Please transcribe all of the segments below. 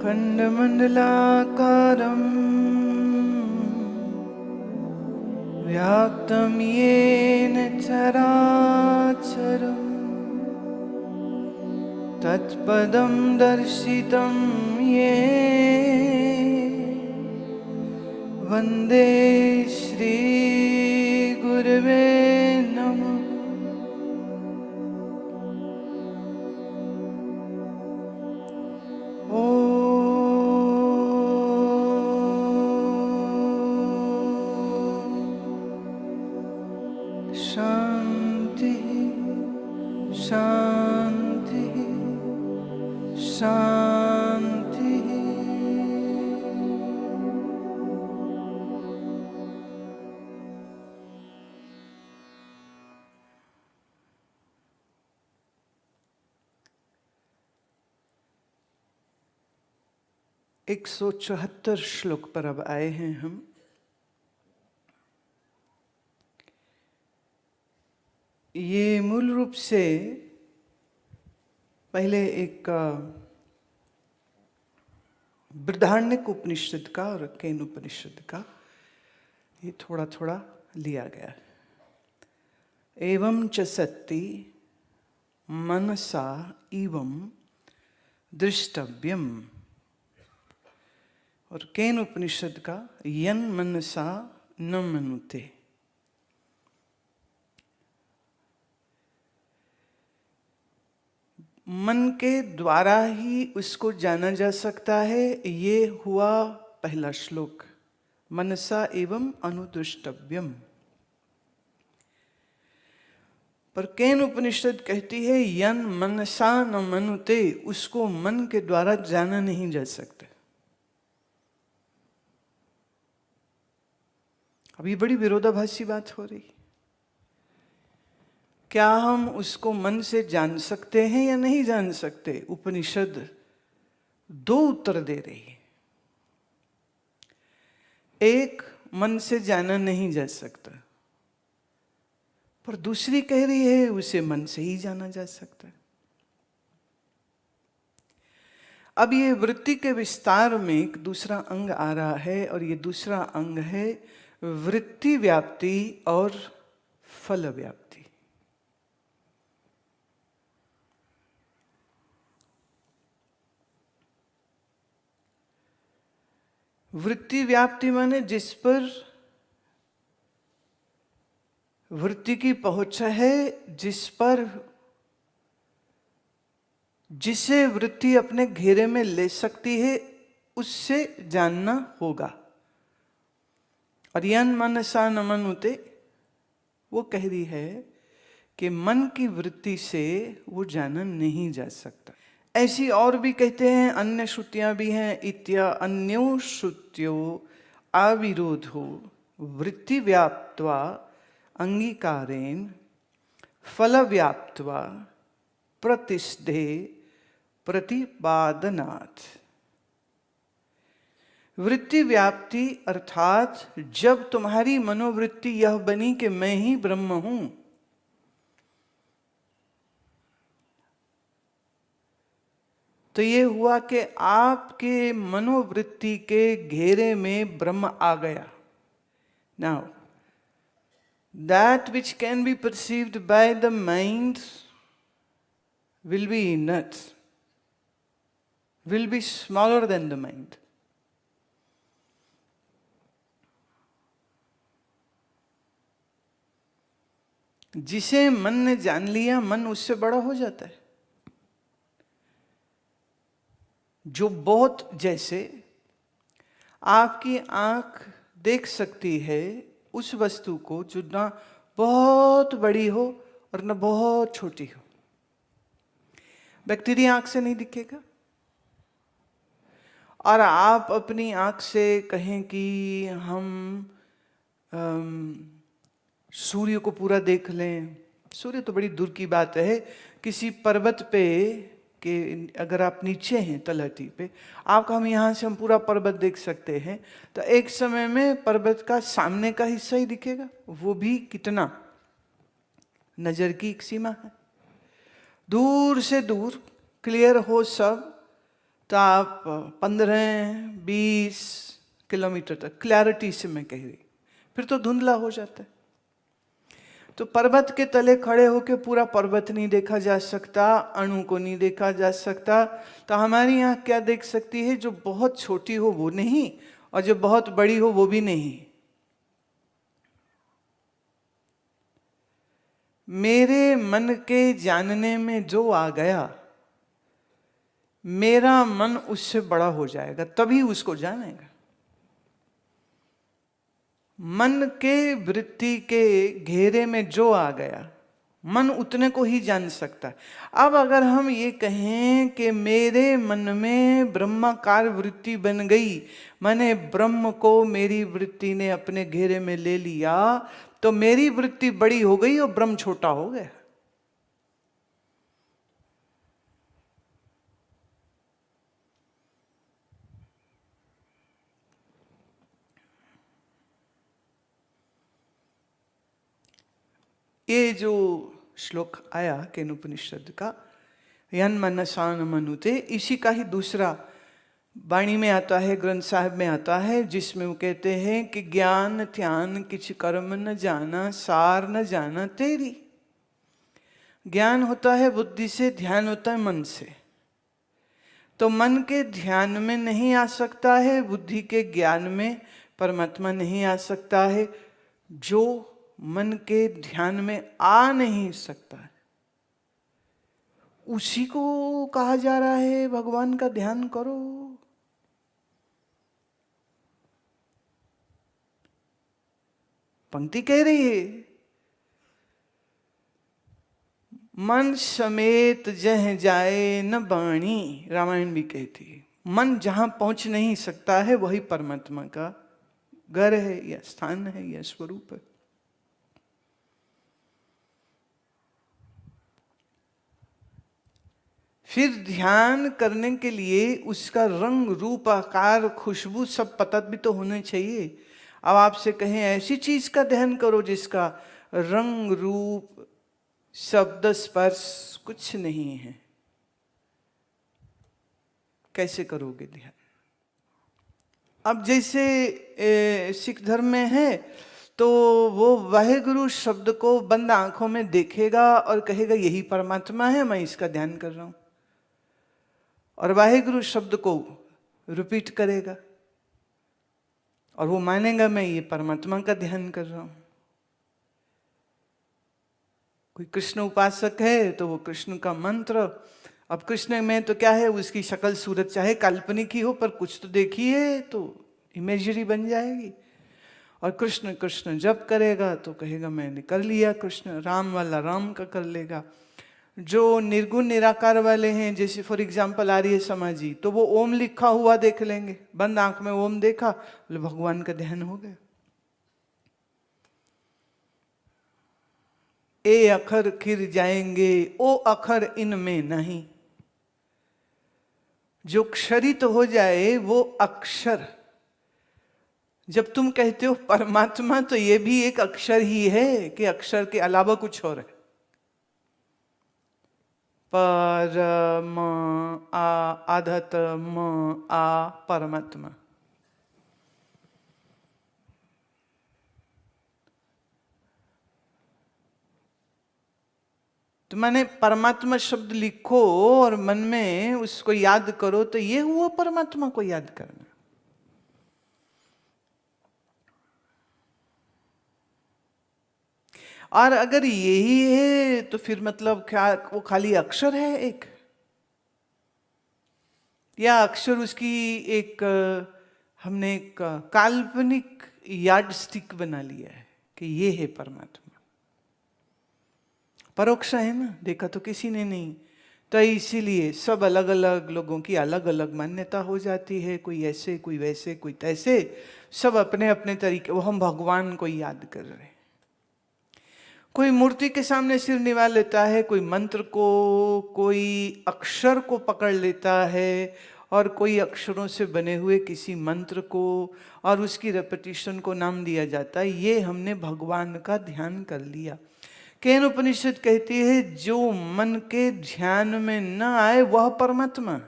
खण्डमण्डलाकारं व्याप्तं येन चराचरं तत्पदं दर्शितं येन वन्दे श्रीगुरवे नमः। शांति शांति शांति। एक 174 श्लोक पर अब आए हैं हम। ये मूल रूप से पहले एक बृहदारण्यक उपनिषद का और केन उपनिषद का ये थोड़ा थोड़ा लिया गया है। एवं च सत्ति मनसा एवं दृष्टव्यम, और केन उपनिषद का यन मनसा न मनुते। मन के द्वारा ही उसको जाना जा सकता है। ये हुआ पहला श्लोक, मनसा एवं अनुदृष्टव्यम। पर केन उपनिषद कहती है यन मनसा न मनुते, उसको मन के द्वारा जाना नहीं जा सकता। अब ये बड़ी विरोधाभासी बात हो रही। क्या हम उसको मन से जान सकते हैं या नहीं जान सकते? उपनिषद दो उत्तर दे रही है। एक, मन से जाना नहीं जा सकता, पर दूसरी कह रही है उसे मन से ही जाना जा सकता है। अब ये वृत्ति के विस्तार में एक दूसरा अंग आ रहा है, और ये दूसरा अंग है वृत्ति व्याप्ति और फल व्याप्ति। वृत्ति व्याप्ति माने जिस पर वृत्ति की पहुंच है, जिस पर जिसे वृत्ति अपने घेरे में ले सकती है, उससे जानना होगा। और यन मनसा न मनुते, वो कह रही है कि मन की वृत्ति से वो जाना नहीं जा सकता। ऐसी और भी कहते हैं, अन्य श्रुतियां भी हैं। इत्या अन्यो श्रुत्यो अविरोधो वृत्ति व्याप्त्वा अंगीकारेण फल व्याप्त्वा प्रतिष्ठे प्रतिपादनात्। वृत्ति व्याप्ति अर्थात जब तुम्हारी मनोवृत्ति यह बनी कि मैं ही ब्रह्म हूं, तो ये हुआ कि आपके मनोवृत्ति के घेरे में ब्रह्म आ गया। Now that which can be perceived by the mind will be inert, will be smaller than the mind. जिसे मन ने जान लिया, मन उससे बड़ा हो जाता है। जो बहुत, जैसे आपकी आंख देख सकती है उस वस्तु को जो ना बहुत बड़ी हो और ना बहुत छोटी हो। बैक्टीरिया आंख से नहीं दिखेगा। और आप अपनी आंख से कहें कि हम सूर्य को पूरा देख लें, सूर्य तो बड़ी दूर की बात है। किसी पर्वत पे कि अगर आप नीचे हैं तलहटी पे, आप हम यहाँ से हम पूरा पर्वत देख सकते हैं, तो एक समय में पर्वत का सामने का हिस्सा ही दिखेगा। वो भी कितना, नजर की एक सीमा है। दूर से दूर क्लियर हो सब, तो आप 15-20 किलोमीटर तक क्लैरिटी से मैं कह रही, फिर तो धुंधला हो जाता है। तो पर्वत के तले खड़े होकर पूरा पर्वत नहीं देखा जा सकता, अणु को नहीं देखा जा सकता। तो हमारी आँख क्या देख सकती है? जो बहुत छोटी हो वो नहीं, और जो बहुत बड़ी हो वो भी नहीं। मेरे मन के जानने में जो आ गया, मेरा मन उससे बड़ा हो जाएगा, तभी उसको जानेगा। मन के वृत्ति के घेरे में जो आ गया, मन उतने को ही जान सकता है। अब अगर हम ये कहें कि मेरे मन में ब्रह्माकार वृत्ति बन गई, माने ब्रह्म को मेरी वृत्ति ने अपने घेरे में ले लिया, तो मेरी वृत्ति बड़ी हो गई और ब्रह्म छोटा हो गया। ये जो श्लोक आया केनोपनिषद का, यन मनसा न मनुते, इसी का ही दूसरा वाणी में आता है, ग्रंथ साहिब में आता है, जिसमें वो कहते हैं कि ज्ञान ध्यान किछ कर्म न जाना, सार न जाना तेरी। ज्ञान होता है बुद्धि से, ध्यान होता है मन से। तो मन के ध्यान में नहीं आ सकता है, बुद्धि के ज्ञान में परमात्मा नहीं आ सकता है। जो मन के ध्यान में आ नहीं सकता है, उसी को कहा जा रहा है भगवान का ध्यान करो। पंक्ति कह रही है, मन समेत जह जाए न बाणी, रामायण भी कहती है। मन जहां पहुंच नहीं सकता है वही परमात्मा का घर है, या स्थान है, या स्वरूप है। फिर ध्यान करने के लिए उसका रंग रूप आकार खुशबू सब पता भी तो होने चाहिए। अब आपसे कहें ऐसी चीज का ध्यान करो जिसका रंग रूप शब्द स्पर्श कुछ नहीं है, कैसे करोगे ध्यान? अब जैसे सिख धर्म में है, तो वो वाहेगुरु शब्द को बंद आंखों में देखेगा और कहेगा यही परमात्मा है, मैं इसका ध्यान कर रहा हूं। और वाहेगुरु शब्द को रिपीट करेगा और वो मानेगा मैं ये परमात्मा का ध्यान कर रहा हूं। कोई कृष्ण उपासक है तो वो कृष्ण का मंत्र, अब कृष्ण में तो क्या है, उसकी शक्ल सूरत चाहे काल्पनिक ही हो पर कुछ तो देखिए तो इमेजरी बन जाएगी। और कृष्ण कृष्ण जब करेगा तो कहेगा मैंने कर लिया कृष्ण, राम वाला राम का कर लेगा। जो निर्गुण निराकार वाले हैं, जैसे फॉर एग्जाम्पल आर्य समाजी, तो वो ओम लिखा हुआ देख लेंगे, बंद आंख में ओम देखा, भगवान का ध्यान हो गया। ए अखर खिर जाएंगे, ओ अखर इनमें नहीं। जो क्षरित हो जाए वो अक्षर। जब तुम कहते हो परमात्मा, तो ये भी एक अक्षर ही है कि अक्षर के अलावा कुछ और है। परम आ आधत म आ परमात्मा। तो मैंने परमात्मा शब्द लिखो और मन में उसको याद करो, तो ये हुआ परमात्मा को याद करना। और अगर यही है तो फिर मतलब क्या वो खाली अक्षर है एक, या अक्षर उसकी एक हमने एक काल्पनिक यार्ड स्टिक बना लिया है कि ये है परमात्मा। परोक्ष है ना, देखा तो किसी ने नहीं। तो इसीलिए सब अलग अलग लोगों की अलग अलग मान्यता हो जाती है, कोई ऐसे कोई वैसे कोई तैसे, सब अपने अपने तरीके। वो हम भगवान को याद कर रहे हैं। कोई मूर्ति के सामने सिर निवा लेता है, कोई मंत्र को, कोई अक्षर को पकड़ लेता है, और कोई अक्षरों से बने हुए किसी मंत्र को और उसकी रेपिटेशन को नाम दिया जाता है। ये हमने भगवान का ध्यान कर लिया। केन उपनिषद कहती है जो मन के ध्यान में न आए वह परमात्मा।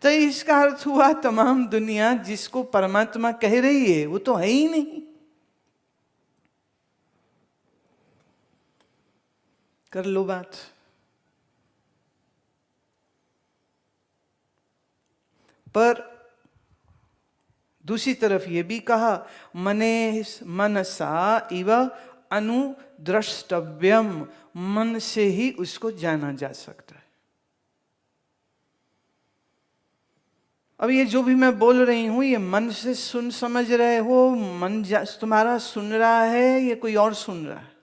तो इसका अर्थ हुआ तमाम दुनिया जिसको परमात्मा कह रही है वो तो है ही नहीं। कर लो बात। पर दूसरी तरफ ये भी कहा, मने मनसा इव अनुद्रष्टव्यम, मन से ही उसको जाना जा सकता है। अब ये जो भी मैं बोल रही हूं ये मन से सुन समझ रहे हो, मन तुम्हारा सुन रहा है, ये कोई और सुन रहा है।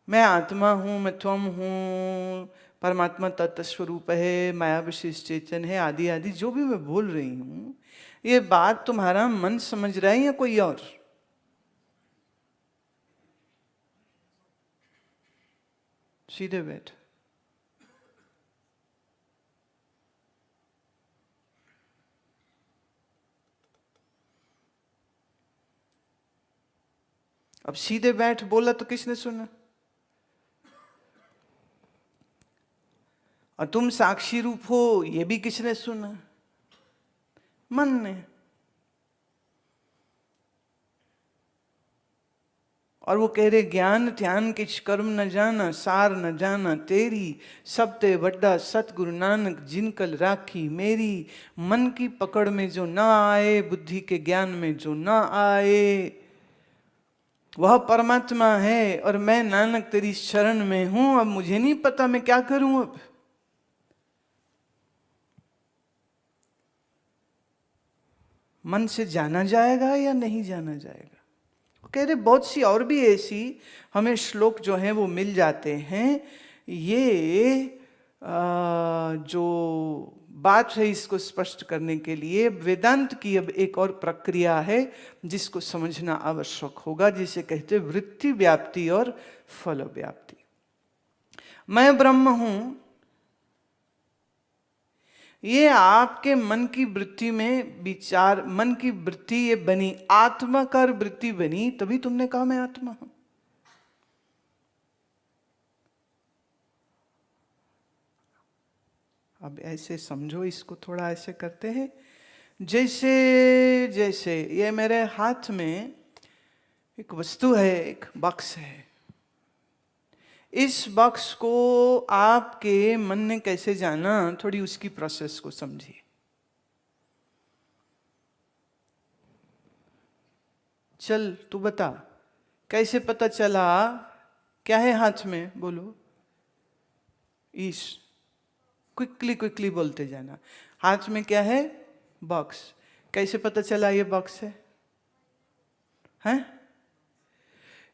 मैं आत्मा हूं, मैं त्वम हूं, परमात्मा तत्व स्वरूप है, माया विशिष्ट चेतन है, आदि आदि जो भी मैं बोल रही हूं ये बात तुम्हारा मन समझ रहा है या कोई और? सीधे बैठ। अब सीधे बैठ बोला तो किसने सुना? और तुम साक्षी रूप हो ये भी किसने सुना? मन ने। और वो कह रहे ज्ञान ध्यान किछ कर्म न जाना, सार न जाना तेरी, सब ते वड्डा सतगुरु नानक जिनकल राखी मेरी। मन की पकड़ में जो ना आए, बुद्धि के ज्ञान में जो ना आए, वह परमात्मा है। और मैं नानक तेरी शरण में हूं, अब मुझे नहीं पता मैं क्या करूं। अब मन से जाना जाएगा या नहीं जाना जाएगा? कह रहे बहुत सी और भी ऐसी हमें श्लोक जो हैं वो मिल जाते हैं। ये जो बात है इसको स्पष्ट करने के लिए वेदांत की अब एक और प्रक्रिया है जिसको समझना आवश्यक होगा, जिसे कहते हैं वृत्ति व्याप्ति और फल व्याप्ति। मैं ब्रह्म हूं, ये आपके मन की वृत्ति में विचार, मन की वृत्ति ये बनी, आत्माकार वृत्ति बनी, तभी तुमने कहा मैं आत्मा हूं। अब ऐसे समझो इसको, थोड़ा ऐसे करते हैं जैसे जैसे ये मेरे हाथ में एक वस्तु है, एक बॉक्स है। इस बॉक्स को आपके मन ने कैसे जाना, थोड़ी उसकी प्रोसेस को समझिए। चल तू बता, कैसे पता चला? क्या है हाथ में? बोलो। ईश क्विकली क्विकली बोलते जाना। हाथ में क्या है? बॉक्स। कैसे पता चला ये बॉक्स है? हैं?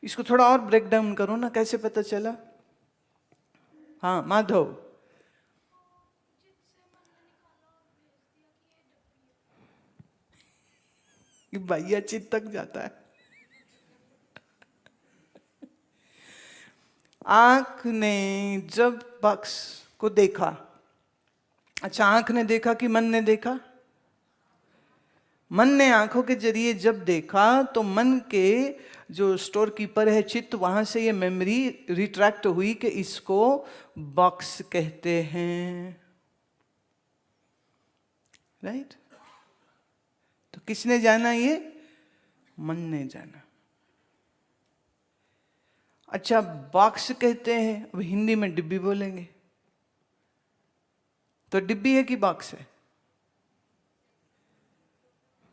इसको थोड़ा और ब्रेक डाउन करो ना, कैसे पता चला? हाँ माधव। भैया चित तक जाता है। आंख ने जब बॉक्स को देखा, अच्छा आंख ने देखा कि मन ने देखा? मन ने आंखों के जरिए जब देखा तो मन के जो स्टोर कीपर है चित्त, वहां से ये मेमोरी रिट्रैक्ट हुई कि इसको बॉक्स कहते हैं। राइट? तो किसने जाना? ये मन ने जाना। अच्छा बॉक्स कहते हैं, अब हिंदी में डिब्बी बोलेंगे, तो डिब्बी है कि बॉक्स है?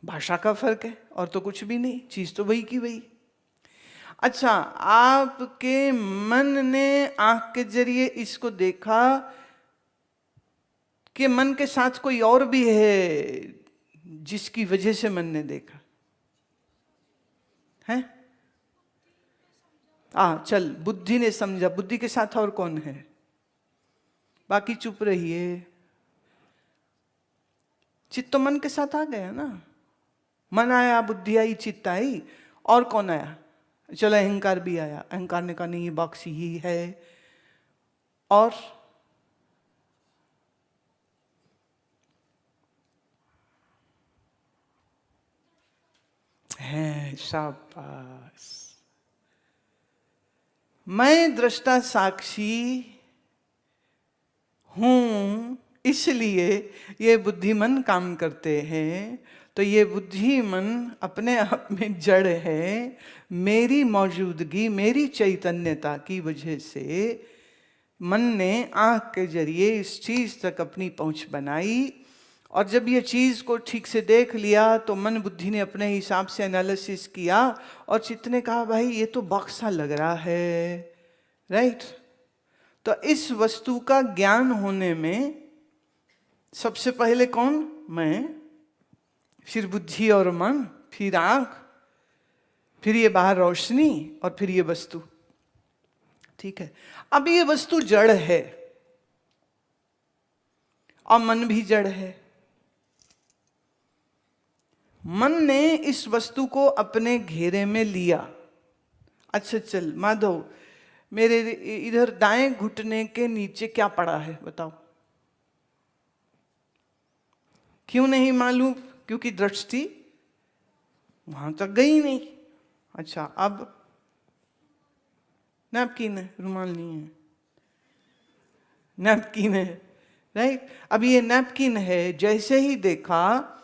भाषा का फर्क है और तो कुछ भी नहीं, चीज तो वही की वही। अच्छा आपके मन ने आंख के जरिए इसको देखा कि मन के साथ कोई और भी है जिसकी वजह से मन ने देखा है? चल बुद्धि ने समझा, बुद्धि के साथ और कौन है? बाकी चुप रहिए। चित्त तो मन के साथ आ गया ना, मन आया, बुद्धि आई, चित्त आई, और कौन आया? चलो अहंकार भी आया। अहंकार ने कहा नहीं ये बॉक्स ही है। और है, शाबाश। मैं दृष्टा साक्षी हूं, इसलिए ये बुद्धिमन काम करते हैं। तो ये बुद्धिमन अपने आप में जड़ है। मेरी मौजूदगी, मेरी चैतन्यता की वजह से मन ने आँख के जरिए इस चीज तक अपनी पहुंच बनाई, और जब ये चीज को ठीक से देख लिया तो मन बुद्धि ने अपने हिसाब से एनालिसिस किया, और चित्त ने कहा भाई ये तो बॉक्स सा लग रहा है, राइट। तो इस वस्तु का ज्ञान होने में सबसे पहले कौन? मैं, फिर बुद्धि और मन, फिर आंख, फिर ये बाहर रोशनी, और फिर ये वस्तु। ठीक है, अब ये वस्तु जड़ है और मन भी जड़ है। मन ने इस वस्तु को अपने घेरे में लिया। अच्छा चल माधव, मेरे इधर दाएं घुटने के नीचे क्या पड़ा है बताओ? क्यों नहीं मालूम? क्योंकि दृष्टि वहां तक गई नहीं। अच्छा, अब नैपकिन है, रुमाल नहीं है, नैपकिन है, राइट। अब ये नैपकिन है, जैसे ही देखा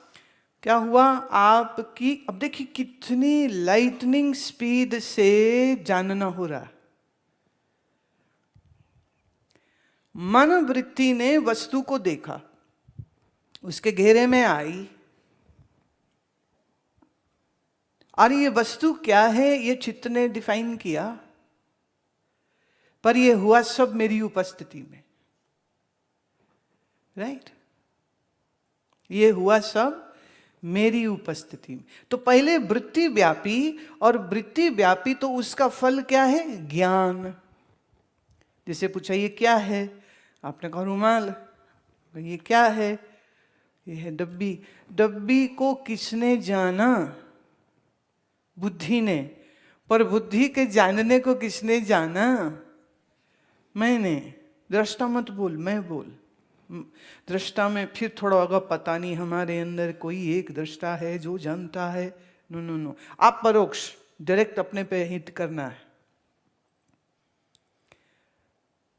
क्या हुआ आपकी? अब देखिए कितनी लाइटनिंग स्पीड से जानना हो रहा। मन वृत्ति ने वस्तु को देखा, उसके घेरे में आई, और ये वस्तु क्या है ये चित्त ने डिफाइन किया, पर ये हुआ सब मेरी उपस्थिति में, राइट। ये हुआ सब मेरी उपस्थिति में। तो पहले वृत्ति व्यापी, और वृत्ति व्यापी तो उसका फल क्या है? ज्ञान। जैसे पूछा ये क्या है, आपने कहा रुमाल। ये क्या है? ये है डब्बी। डब्बी को किसने जाना? बुद्धि ने। पर बुद्धि के जानने को किसने जाना? मैंने। दृष्टा मत बोल, मैं बोल। दृष्टा में फिर थोड़ा होगा, पता नहीं हमारे अंदर कोई एक दृष्टा है जो जानता है। नो नो नो, आप परोक्ष, डायरेक्ट अपने पे हिट करना है।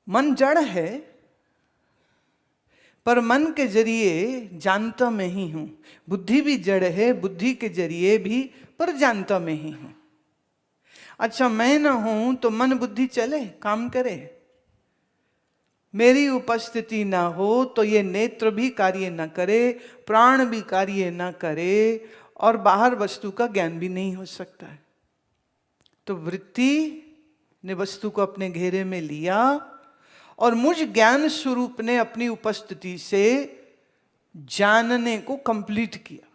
मन जड़ है, पर मन के जरिए जानता मैं ही हूं। बुद्धि भी जड़ है, बुद्धि के जरिए भी, पर जानता मैं ही हूं। अच्छा, मैं ना हूं तो मन बुद्धि चले, काम करे। मेरी उपस्थिति ना हो तो ये नेत्र भी कार्य न करे, प्राण भी कार्य न करे, और बाहर वस्तु का ज्ञान भी नहीं हो सकता है। तो वृत्ति ने वस्तु को अपने घेरे में लिया, और मुझ ज्ञान स्वरूप ने अपनी उपस्थिति से जानने को कंप्लीट किया।